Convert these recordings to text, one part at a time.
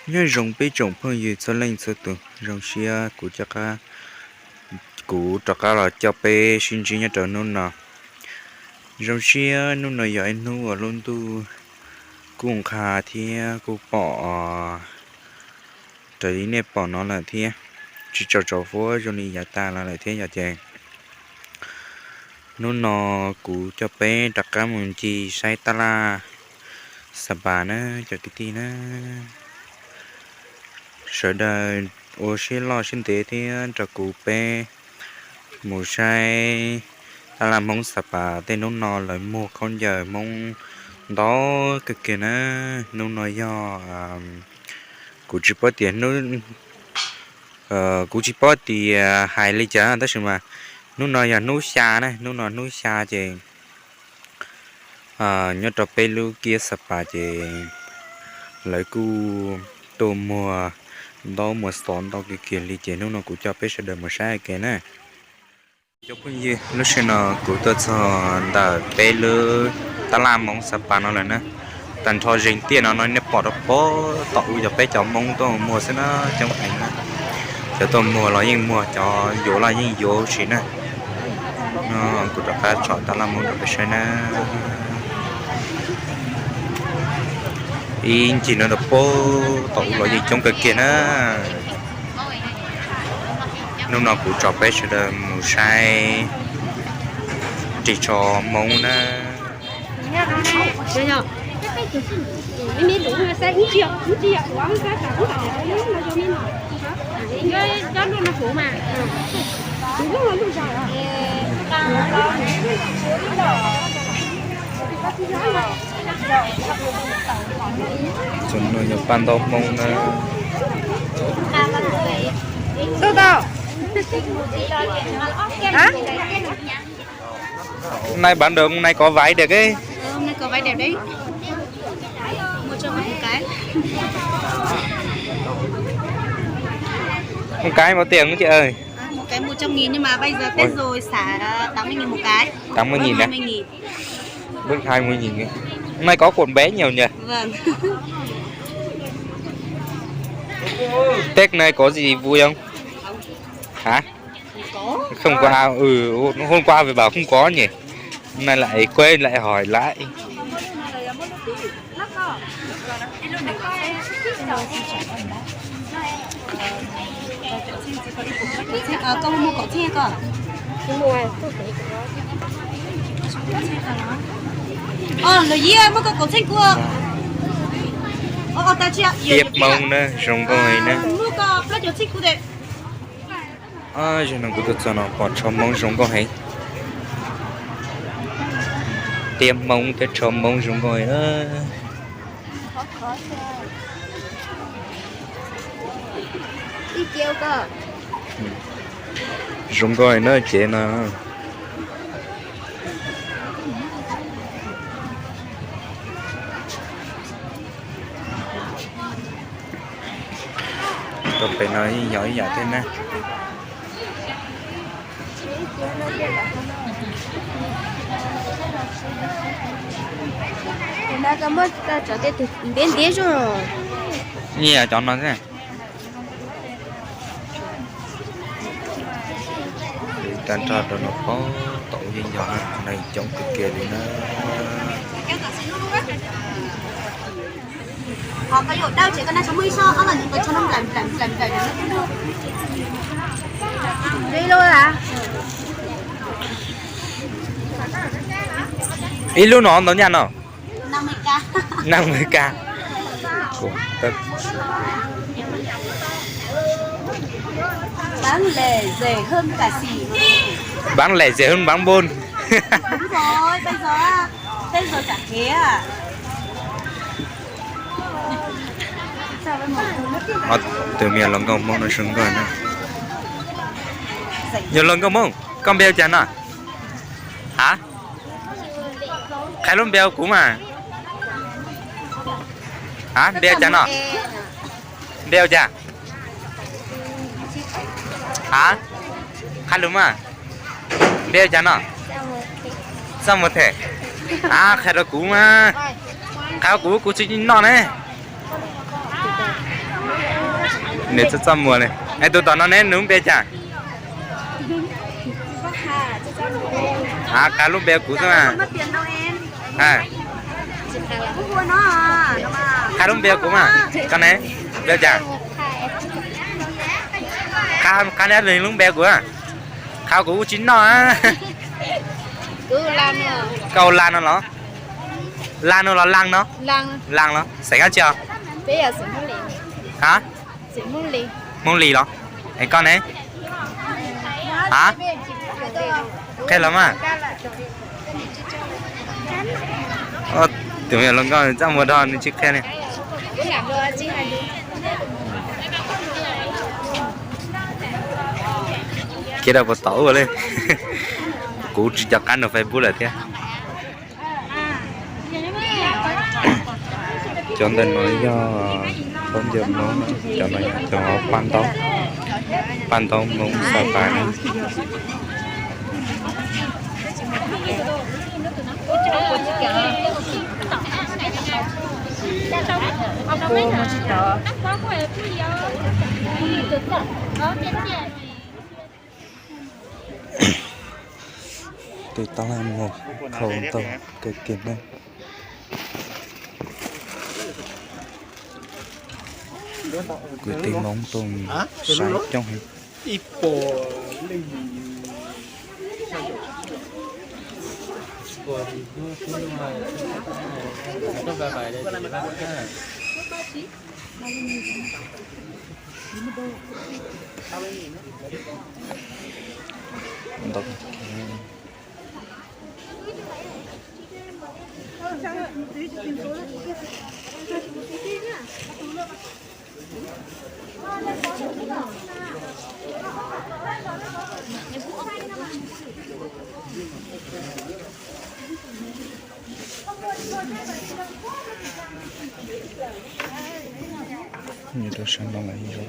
nhớ rồng bé trồng phong gì cho lên cho tụ rồng xia của cho cá là cho bé sinh chi nhớ trở nôn nọ rồng xia nôn nọ giờ anh nô ở luôn tu cũng khá thì cũng bỏ tới nè bỏ nó là thì chỉ cho phố cho nên giờ ta là lại thế giờ chèn nôn nọ của cho bé đặt cá mùng chi sai ta la sập bà nữa cho cái tí nữa sợ đời ô xin lo xin tế thì cho cụ bé mù sai ta làm mong sập bà tên nó nọ lại mua con giờ mong đó cái kia nó nói do cụ chỉ bỏ tiền nó cụ chỉ bỏ thì hai lý trả đó mà nó nói là nó xa này nó nói nó xa chứ nhớ cho bé lu kia sập bà chứ lại cụ tô mùa đó mùa sòn đó cái kia lý chế nó cũng cho bé sẽ được một sai cái này cho cái gì lúc xưa nó cũng tôi cho đã bé lu ta làm mong sắp bán nó lại nè tận thọ riêng tiền nó nói nếu bỏ được bỏ tậu cho bé cho mong tôi mua sẽ nó trong ảnh nè cho tôi mua là những mua cho vô là những vô xí nè nó cũng được cái chọn ta làm mong được cái nè in chỉ nó được bỏ tậu là gì trong cái kia nè lúc nào cũng cho bé sẽ được một sai chỉ cho mong nè你没弄那三，你只要往这上头那就没弄，应该要弄那后嘛，就弄了路上了。chúng nó nhập ban đầu mong nè đâu đâu hả hôm nay bán được hôm nay có váy được ấy hôm nay có váy đẹp đấy mua cho mình một cái bao tiền chị ơi một cái 100.000 nhưng mà bây giờ Tết rồi xả 80.000 một cái 80.000 nè 20.000 bước 20.000 ấy. Hôm nay có cuộn bé nhiều nhỉ vâng Tết này có gì vui không hả có không có hôm qua về bảo không có nhỉ hôm nay lại quên lại hỏi lại con mua cậu che cơ lời gì mua cậu che cua ta chưa tiếp mông nè rong coi nè mua cậu plát cho che cua đấy cho nó cũng cho nó còn cho mông rong coi tiêm mông cái cho mông rong coi đó đi chiều cơ rong coi nó chế nó tôi phải nói giỏi giả thế nè na cái mất ta trở đến đến đến rồi nhiều chọn nó thế tan cho nó có tổ viên nhỏ này trong cực kỳ thì nó họ có đau chỉ có 60 so đó là những cái cho nó làm đi luôn à ít lúc nó nha nó 50k 50k bán lẻ rẻ hơn cả xỉ bán lẻ rẻ hơn bán buôn đúng rồi bây giờ chả thế à từ miền lòng công mong nó sướng rồi nè nhiều lần công mong con bèo chả nè hả khai luôn bèo cũng mà hả bèo chả nè bèo chả hả khai luôn mà bèo chả nè sao một thể khai đó cũ mà khai cũ chỉ non này nè cho trăm mùa này ai tôi tao nó nén nướng bé chả à cá lúc bé cũ thôi mà mất tiền đâu em. à Không mua nó à. cá lúc bé cũ mà con này bé chả cá này lên lúc bé cũ à cá cũ chín nó á Cứ lan nữa. câu lan nó lan nó là lăng nó Lan. lăng nó xảy ra chưa Bây giờ sẽ muốn liền. hả Sẽ muốn liền. mông lì đó cái con này hả cái lắm à tưởng là nó con trong một đòn chiếc khe này Cứ làm đồ chi hay đi. kia đâu có tẩu vào lên cú chỉ cho cắn nó phải bút lại thế cho nên nói do không giờ nó cho nó cho pan tông mông sao phải này từ tao làm một khẩu tàu cái kiện đây cứ tìm mong tôm sải trong hình Ipo lì nó về bài đây đọc như tôi sang đông lại rồi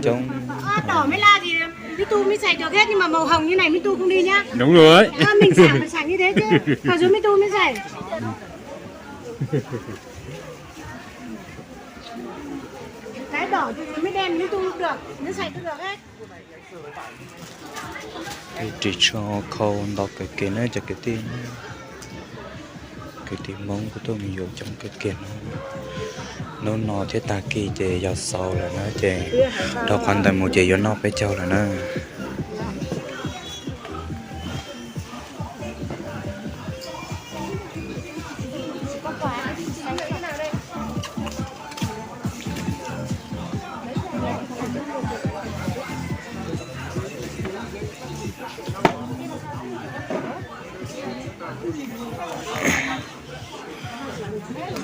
trong Đỏ mới la thì Mitu mới xài được hết nhưng mà màu hồng như này Mitu không đi nhá. đúng rồi Mình xài phải xài như thế chứ. Còn dưới Mitu mới xài. Cái đỏ thì mới đen Mitu được, nó xài được hết. thì chỉ cho khâu đọc cái kiện này cho cái tiền mông của tôi mình dùng trong cái kiện nó thế ta kỳ chế giờ sau là nó chế đâu quan tâm một chế nó phải cho là nó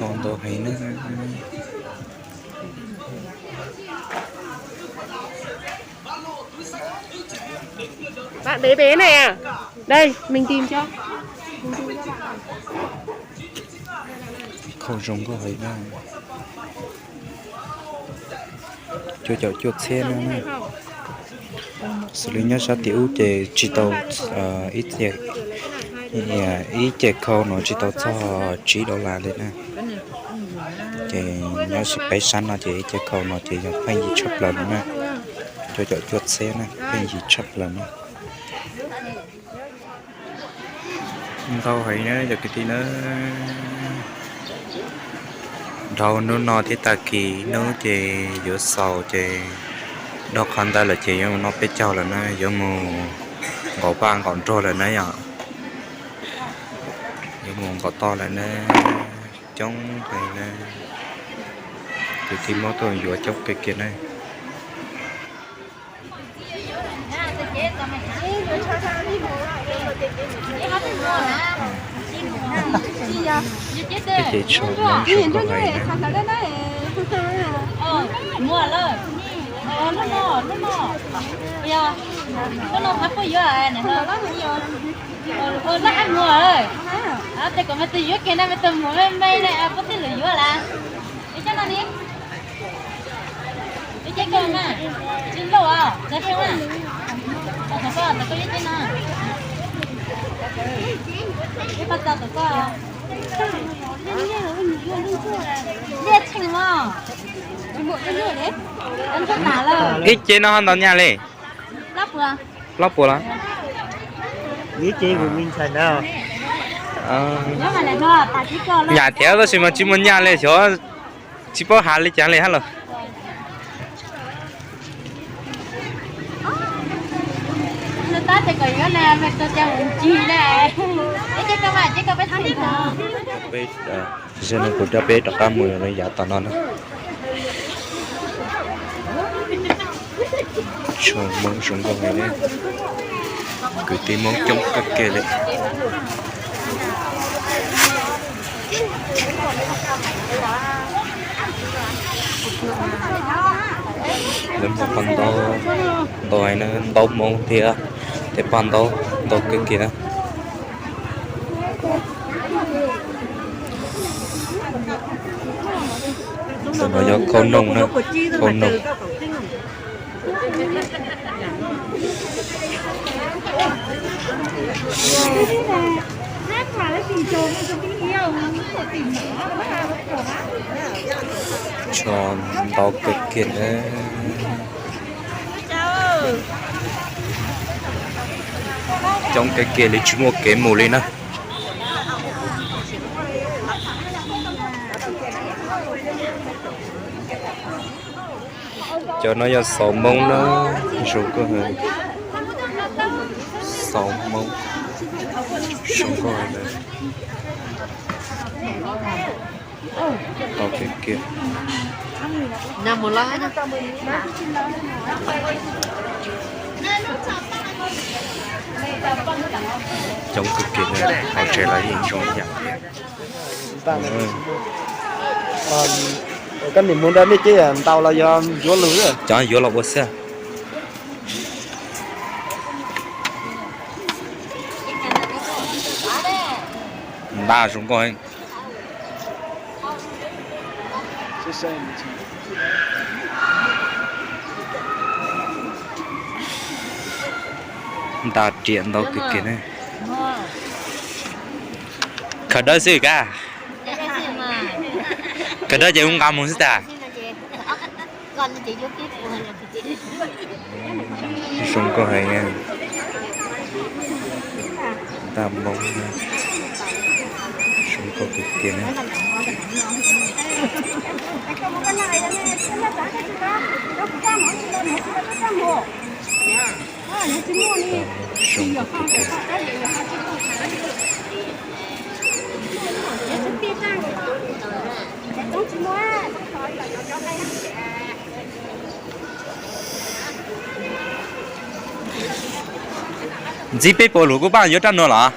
con tôi thấy nó Bạn bé bé này à? Đây, mình tìm cho. không giống có thấy nó cho chuột xe nữa nè xử lý nhớ sao tiểu chế chỉ tàu ít chế ít chế khâu nó chỉ tàu cho chỉ đô la đấy nè chế nhớ sẽ phải sẵn nó chế chế khâu nó chế phải gì chấp lần nè cho chuột xe nè phải gì chấp lần nè đâu thấy nữa giờ cái tí nữa đâu nó thế ta kỳ nó chế giữa sầu chế đó khăn ta là chế nó bé trâu là nó giống mù gõ bang còn trôi là nó nhở giống mù gõ to là nó chống thì nó từ khi máu tôi vừa chốc cái kia này cái chế trâu nó trâu có vậy mua rồi nó bây giờ nó phát có dưa này thôi nó ăn mua rồi thế còn mấy từ dưa kia này mấy từ mua mấy này có từ dưa là để cho nó đi để check coi mà chín đâu à để xem à thật có gì thế nào cái bắt đầu có 列清嘛， một cái nữa đấy. Ăn thuốc nào là ít chế nó hơn tao nhà lên lóc rồi. lóc bùa lắm nghĩ chi của mình thành nào Nếu mà lại thôi, bà chỉ cho nó. nhà theo đó xem mà chỉ muốn nhà lên cho chỉ bao hà lên chán lên hết rồi Người ta thì cái này mà tôi cho một chi này. Cái các bạn chỉ có biết thằng nào. bây giờ nó cũng đã biết được cả mười rồi giờ tao nói cho mong sống con này đấy cứ tìm mong trong các kề đấy lên một phần to tôi nó to mong thì phần to cái kia rồi nó do con nông nữa con nông Hát mà nó tìm trốn cho cái yêu tìm cho to cực kỳ nữa trong cái kia lấy chú một cái mù lên á cho nó do sầu mông nó rồi có hơi sầu mông xuống coi này to cái kia Nằm một lá đó. trong cực kỳ này họ trẻ lại hiện trong dạng cái mình muốn đến đi chứ tàu là do vua lưới rồi cho vô là bớt xe đa xuống coi đa triển đâu cực kỳ này khởi đó gì cả cái đó chị không cảm muốn ta Con chị vô tiếp của hình là chị. không có hay nha ta mong không có cực kỳ này không có cực kỳ chỉ biết bộ lúa của bạn nhớ trăm nữa là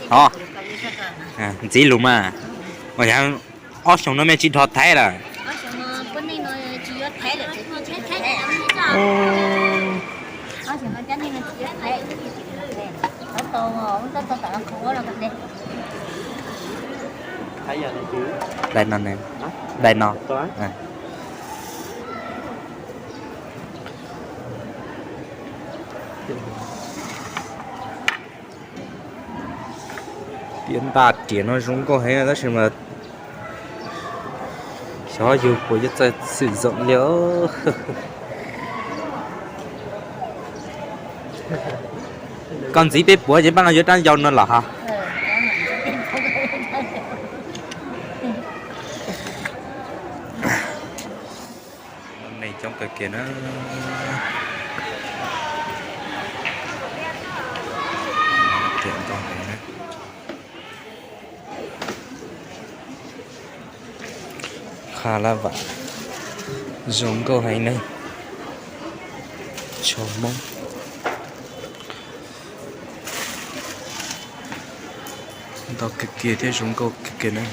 hả à chỉ lúa mà mà chẳng ở trong nó mới chỉ thoát thái là Bên này nó chỉ có thấy được cái con chết thấy. Ở trong nó cái này nó chỉ có thấy. Nó to nó khổ là cái này. thấy giờ này chứ đây nó nè đây nó à. tiền ta tiền nó cũng có hay đó mà cho dù của rất sử dụng nhớ con gì biết bữa chỉ bắt nó vô trang dầu nữa là hả này trong cái kia nó tiền to này nữa khá là vả giống câu hay này cho mong đó cái kia thế giống câu cái kia này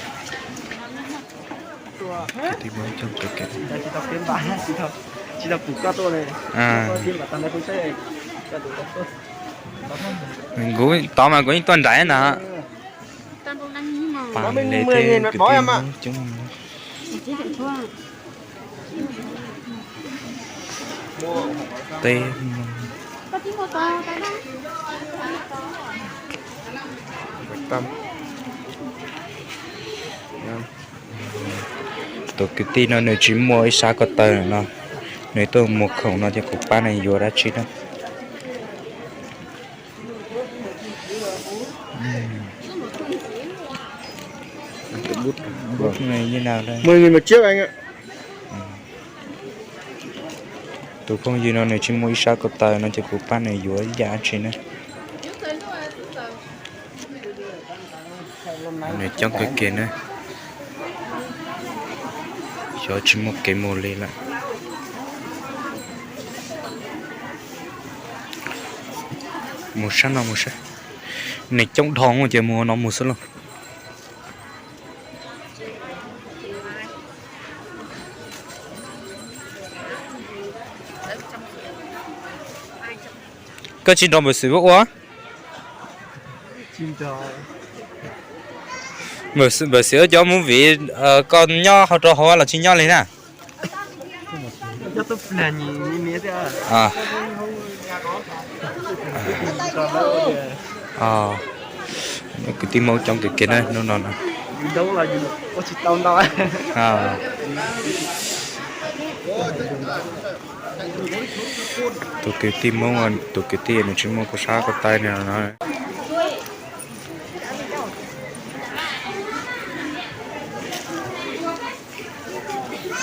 cái thì mới trong cái kia chỉ tập phiên bản chỉ tập phục các tôi này phiên bản tầm này tôi sẽ mình cũng tao mà cũng toàn trái nè nó mình 10.000 một bó em ạ chúng tên tâm tôi cái tin nó nếu chỉ mua ít sao có tờ nó nếu tôi một khẩu nó thì cục ba này vô đã chi đó cái bút này như nào đây 10.000 một chiếc anh ạ. tôi không gì nó nếu chỉ mua ít sao có tờ nó thì cục ba này vô giá chi nữa nếu trong cái kia nữa cho chỉ một cái mồ lên lại một sáng nào một sáng này trong thòng mà chỉ mua nó một số luôn cái chuyện đó mới xử quá Chim trời. mới xử cho muốn vị con nho hoặc là hoa là chuyện nho lên nè Cho tôi là nhìn mía thế à cái tim máu trong cái kia này nó đâu là gì có chỉ tao thôi. tụi cái tim máu tụi cái tiền nó chỉ máu có sao có tay này nó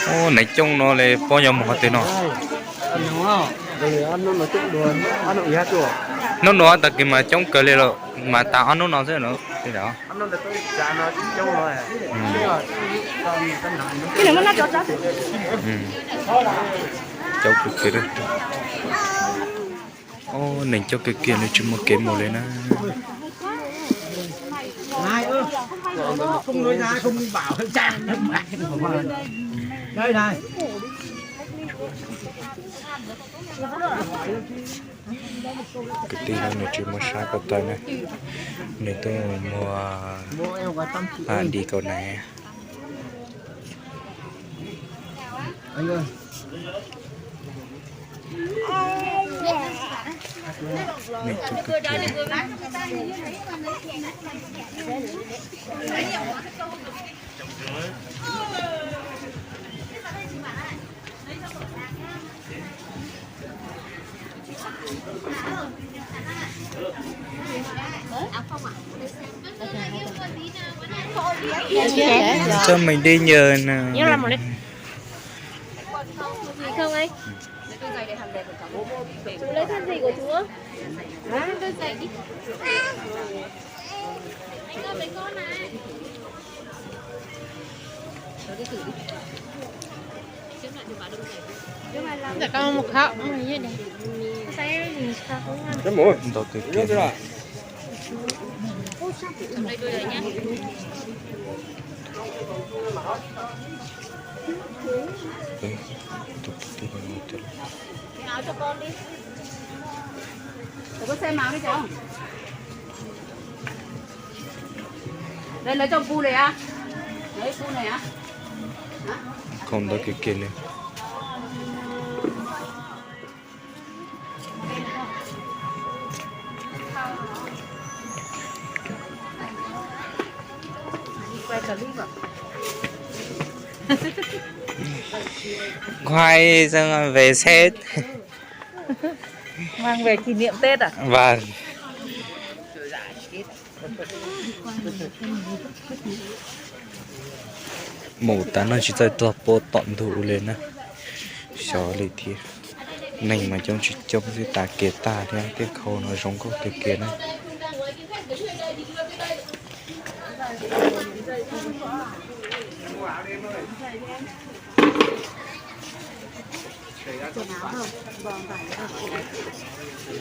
ô này trong nó là bao nhiêu một tiền nó Đúng không? Rồi ăn nó chút đồ ăn nó ít chỗ. nó tại cái mà trong cái này rồi mà tao ăn nó thế nữa thế đó Ăn nó là tôi giá nó trong rồi. cái này nó cho cháu cái kia đấy ô này cho cái kia nó chỉ một cái màu lên á Này ơ. Không nói ra không bảo trang đây này. cái tiền nó chỉ một sai cái tay này nếu tôi mua đi câu này Anh ơi. mình chụp cái kia cho mình đi nhờ nè nhớ làm một đi không anh chú lấy thân gì của chú tôi giày đi anh ơi mấy con này Dạ con một khẩu như vậy này. sẽ gì sao không ăn Cái mũi. tôi cái kia rồi. Đây đôi này nhá. áo cho con đi có xem máu đi cháu đây lấy cho cu này à lấy cu này á không tới cái kia này quay clip vào khoai xong về xe Mang về kỷ niệm Tết à? và mù ta nó chỉ tới tập bộ tận thủ lên á xó lên thì này mà trong chỉ trong cái ta kia ta thì cái khâu nó giống có cái kia này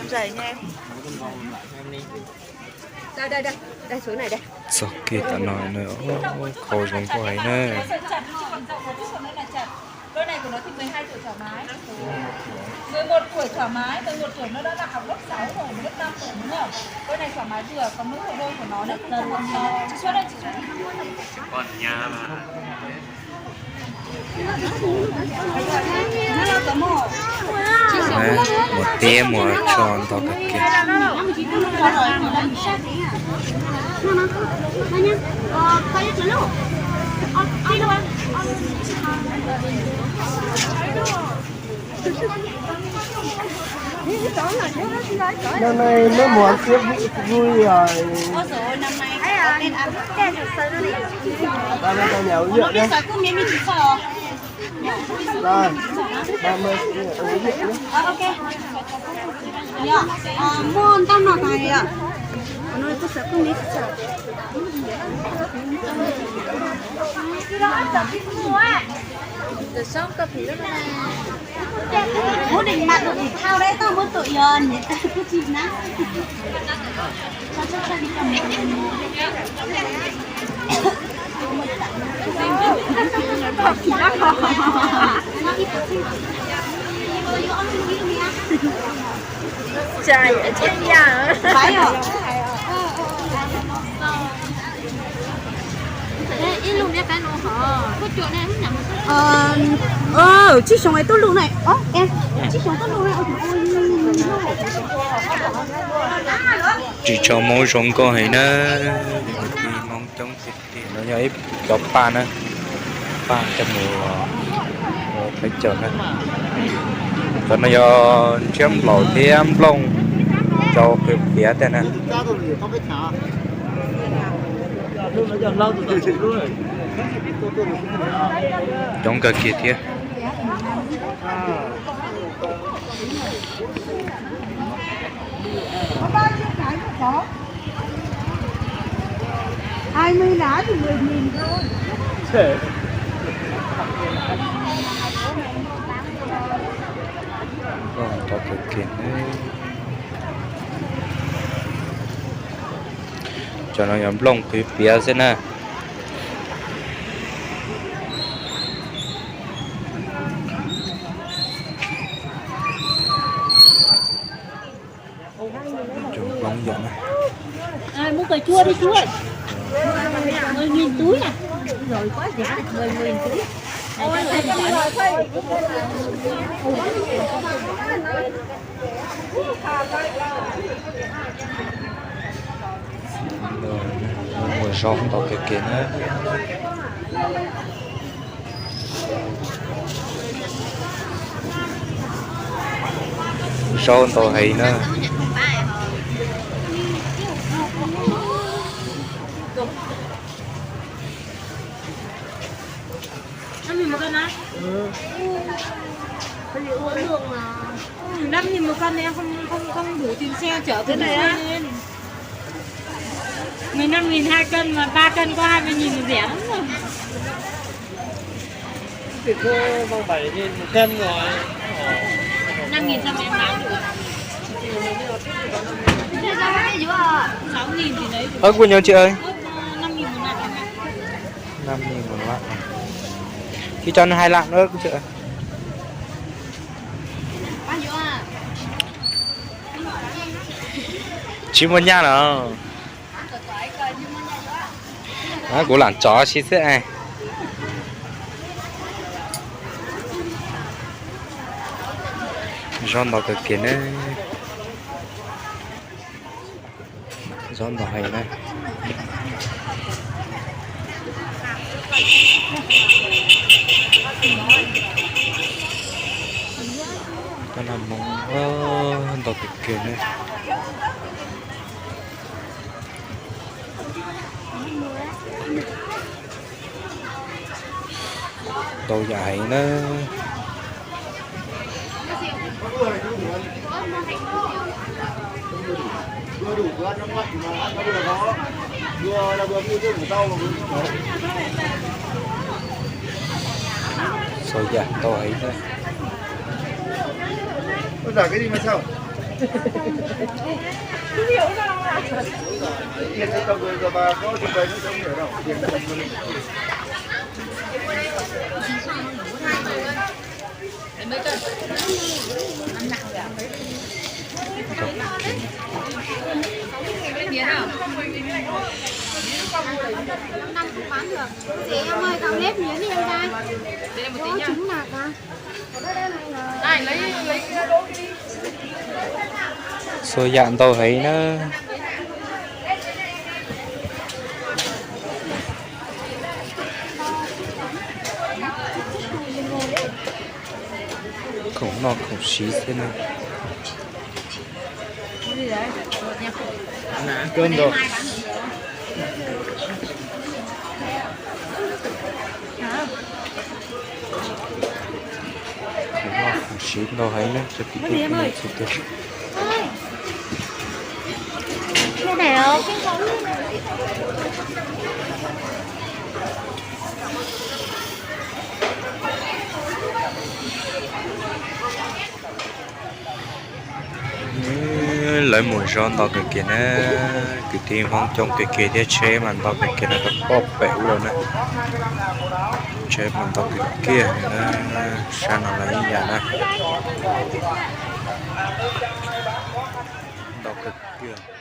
Dày nha em. Đây số này đây sao kia ta nói nữa khâu giống có ấy nữa Đôi này của nó thì 12 tuổi thoải mái. 11 tuổi thoải mái, 11 tuổi nó đã là học lớp 6 rồi, lớp 5 tuổi đúng không? Đôi này thoải mái vừa, còn mỗi đôi của nó đấy là chị cho đây, chị cho đây. còn nhà mà đấy, một tia một tròn to cực kỳ coi nhất là lúc Năm nay nó muốn tiếp vui rồi. Ôi dồi ôi, năm nay có tên ăn tên được sơ đó đi. Ta lên ta nhéo rượu đi. Sao cứ miếng mình chỉ sợ. Rồi, 30 uống rượu nhé. Ok. Dạ, mua tao nào này ạ. Nó có sợ không biết sợ. Bố định mặt được thì thao đấy tao muốn tụi nhờn để tao cứ chìm ná. Sao chắc tao đi cầm Trời ơi, chết nhà. phải rồi. Ít luôn nha cái nó hả? Có chuyện này không nhầm. Chiếc sòng này tốt luôn này. Em, chiếc sòng tốt luôn này. chỉ cho mỗi sống có hay nó đi mong chống thịt thì nó nhảy cho pa nữa pa cho mùa phải chờ nữa còn nó do chém lẩu thêm lông cho cái phía thế này Lúc nó giờ lâu từ từ luôn rồi. trong cái kia thế Có bao nhiêu cái có? 20 lá thì 10.000 thôi. cho cái kia cho nó nhóm lông cái phía thế này trồng bông dọn này Ai muốn cà chua đi chú ơi. 10.000 túi nè. Rồi quá rẻ, 10.000 túi. Ôi, rồi mùa rong tao cái kia nữa rong tao hay nữa $5.000 một cân á? Phải đi uống đường mà. 5.000 một cân em không đủ tiền xe chở tới đây á. 15.000 2 cân mà 3 cân có 20.000 thì rẻ lắm rồi. Thịt khô bằng 7.000 một cân rồi. 5.000 sao mà em bán được? Thế ra cái gì à? 6.000 thì đấy. của nhau chị ơi 5.000 một lạng em ạ. 5.000 một lạng khi cho nó 2 lạng nữa cũng chị ơi Bao nhiêu à? chỉ một nha nào đó của làng chó xí xí này rong tao cái kia này rong tao hay này cái làm mong tao cái kia này tao dài nó Vừa đủ bữa ăn nó mạnh mà ăn nó vừa khó. Vừa là vừa như thế của tao mà vừa khó. sao dạ tao ấy thôi Có giả cái gì mà sao? Không hiểu đâu à. Tiền cho tao người bà có trình bày nó không hiểu đâu. Tiền cho tao người. Năm không bán được. Chị em ơi, cào nếp miếng đi em trai. Đây là một tí nha. Trứng nạc à? Đây, lấy sao dạ tao thấy nó không nó không xí thế này cơm rồi không nó không xí nó hay nữa cho cái này xí được cái này không lấy mùi giòn tao cái kia nè cái tim phong trong cái kia để chế mà tao cái kia nó bóp bẹo rồi nè chế mà tao cái kia nó sao nó lấy như vậy nè tao cái kia